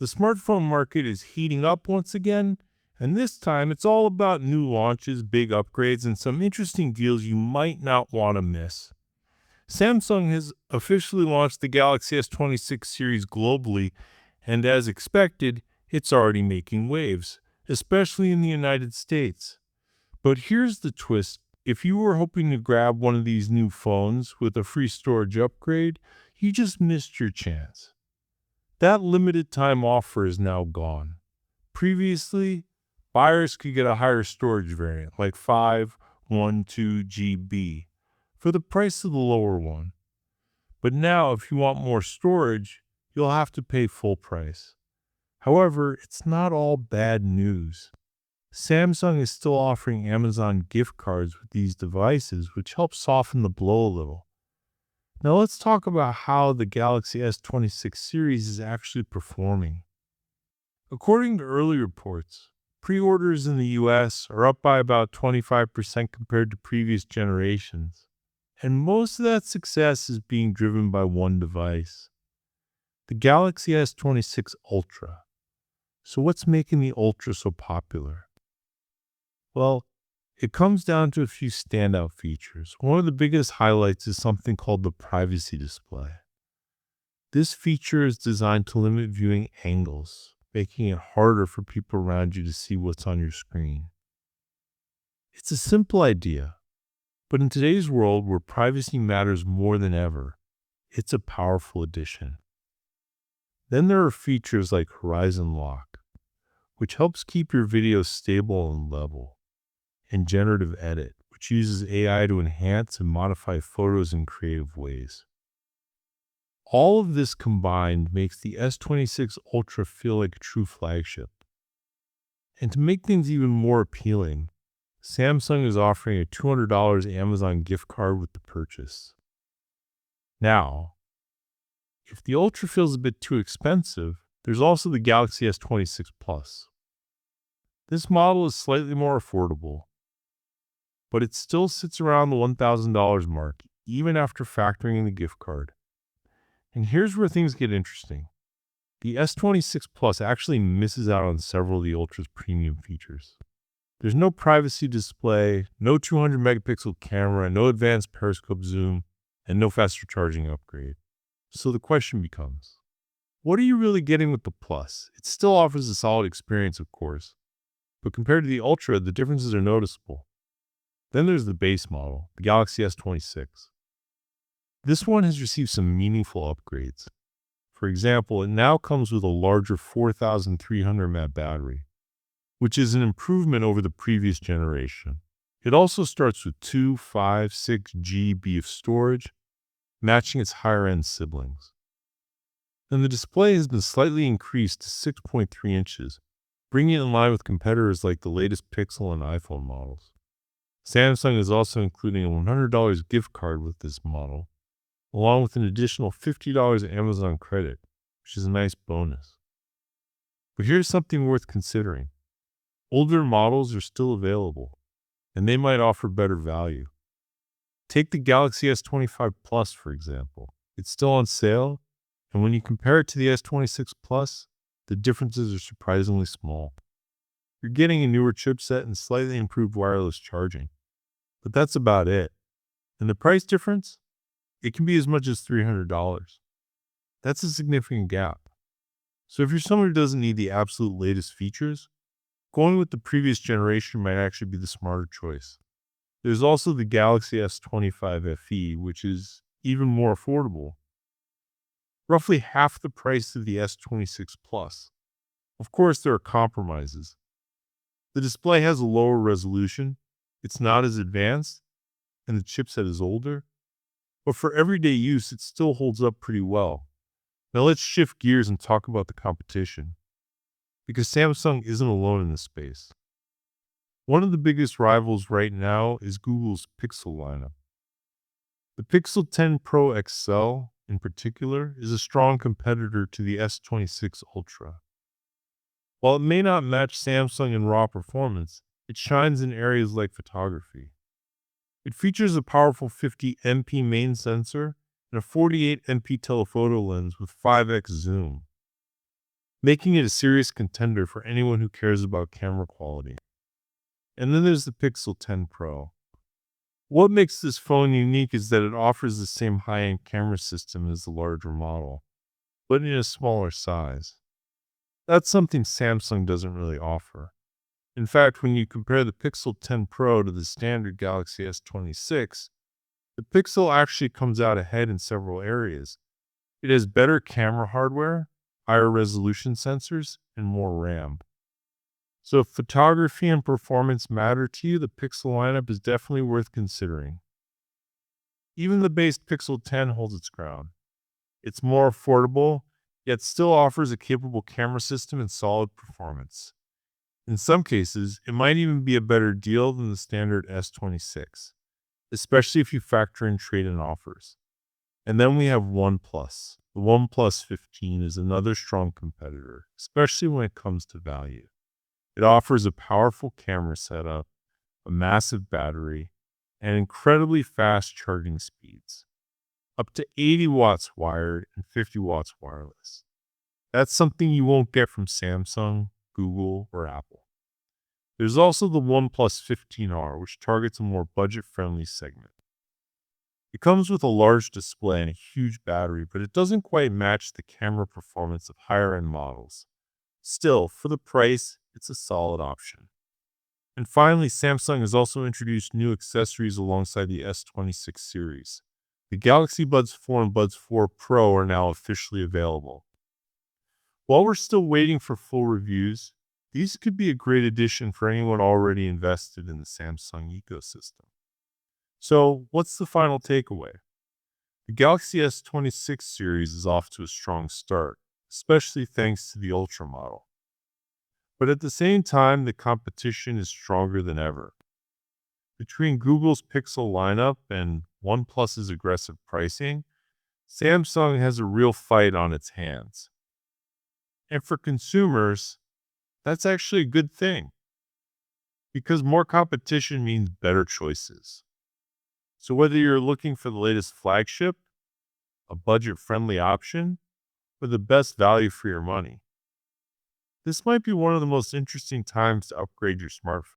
The smartphone market is heating up once again, and this time it's all about new launches, big upgrades, and some interesting deals you might not want to miss. Samsung has officially launched the Galaxy S26 series globally, and as expected, it's already making waves, especially in the United States. But here's the twist. If you were hoping to grab one of these new phones with a free storage upgrade, you just missed your chance. That limited time offer is now gone. Previously, buyers could get a higher storage variant like 512 GB for the price of the lower one. But now, if you want more storage, you'll have to pay full price. However, it's not all bad news. Samsung is still offering Amazon gift cards with these devices, which helps soften the blow a little. Now let's talk about how the Galaxy S26 series is actually performing. According to early reports, pre-orders in the US are up by about 25% compared to previous generations. And most of that success is being driven by one device, the Galaxy S26 Ultra. So what's making the Ultra so popular? Well, it comes down to a few standout features. One of the biggest highlights is something called the privacy display. This feature is designed to limit viewing angles, making it harder for people around you to see what's on your screen. It's a simple idea, but in today's world where privacy matters more than ever, it's a powerful addition. Then there are features like Horizon Lock, which helps keep your video stable and level, and Generative Edit, which uses AI to enhance and modify photos in creative ways. All of this combined makes the S26 Ultra feel like a true flagship. And to make things even more appealing, Samsung is offering a $200 Amazon gift card with the purchase. Now, if the Ultra feels a bit too expensive, there's also the Galaxy S26 Plus. This model is slightly more affordable, but it still sits around the $1,000 mark, even after factoring in the gift card. And here's where things get interesting. The S26 Plus actually misses out on several of the Ultra's premium features. There's no privacy display, no 200 megapixel camera, no advanced periscope zoom, and no faster charging upgrade. So the question becomes, what are you really getting with the Plus? It still offers a solid experience, of course, but compared to the Ultra, the differences are noticeable. Then there's the base model, the Galaxy S26. This one has received some meaningful upgrades. For example, it now comes with a larger 4,300 mAh battery, which is an improvement over the previous generation. It also starts with 2, 5, 6 GB of storage, matching its higher-end siblings. And the display has been slightly increased to 6.3 inches, bringing it in line with competitors like the latest Pixel and iPhone models. Samsung is also including a $100 gift card with this model, along with an additional $50 Amazon credit, which is a nice bonus. But here's something worth considering. Older models are still available, and they might offer better value. Take the Galaxy S25 Plus, for example. It's still on sale, and when you compare it to the S26 Plus, the differences are surprisingly small. You're getting a newer chipset and slightly improved wireless charging, but that's about it. And the price difference? It can be as much as $300. That's a significant gap. So if you're someone who doesn't need the absolute latest features, going with the previous generation might actually be the smarter choice. There's also the Galaxy S25 FE, which is even more affordable. Roughly half the price of the S26 Plus. Of course, there are compromises. The display has a lower resolution, it's not as advanced, and the chipset is older. But for everyday use, it still holds up pretty well. Now let's shift gears and talk about the competition, because Samsung isn't alone in this space. One of the biggest rivals right now is Google's Pixel lineup. The Pixel 10 Pro XL, in particular, is a strong competitor to the S26 Ultra. While it may not match Samsung in raw performance, it shines in areas like photography. It features a powerful 50 MP main sensor and a 48 MP telephoto lens with 5x zoom. making it a serious contender for anyone who cares about camera quality. And then there's the Pixel 10 Pro. What makes this phone unique is that it offers the same high-end camera system as the larger model, but in a smaller size. That's something Samsung doesn't really offer. In fact, when you compare the Pixel 10 Pro to the standard Galaxy S26, the Pixel actually comes out ahead in several areas. It has better camera hardware, higher resolution sensors, and more RAM. So if photography and performance matter to you, the Pixel lineup is definitely worth considering. Even the base Pixel 10 holds its ground. It's more affordable, yet still offers a capable camera system and solid performance. In some cases, it might even be a better deal than the standard S26, especially if you factor in trade-in offers. And then we have OnePlus. The OnePlus 15 is another strong competitor, especially when it comes to value. It offers a powerful camera setup, a massive battery, and incredibly fast charging speeds, up to 80 watts wired and 50 watts wireless. That's something you won't get from Samsung, Google, or Apple. There's also the OnePlus 15R, which targets a more budget-friendly segment. It comes with a large display and a huge battery, but it doesn't quite match the camera performance of higher-end models. Still, for the price, it's a solid option. And finally, Samsung has also introduced new accessories alongside the S26 series. The Galaxy Buds 4 and Buds 4 Pro are now officially available. While we're still waiting for full reviews, these could be a great addition for anyone already invested in the Samsung ecosystem. So, what's the final takeaway? The Galaxy S26 series is off to a strong start, especially thanks to the Ultra model. But at the same time, the competition is stronger than ever. Between Google's Pixel lineup and OnePlus's aggressive pricing, Samsung has a real fight on its hands. And for consumers, that's actually a good thing, because more competition means better choices. So whether you're looking for the latest flagship, a budget-friendly option, or the best value for your money, this might be one of the most interesting times to upgrade your smartphone.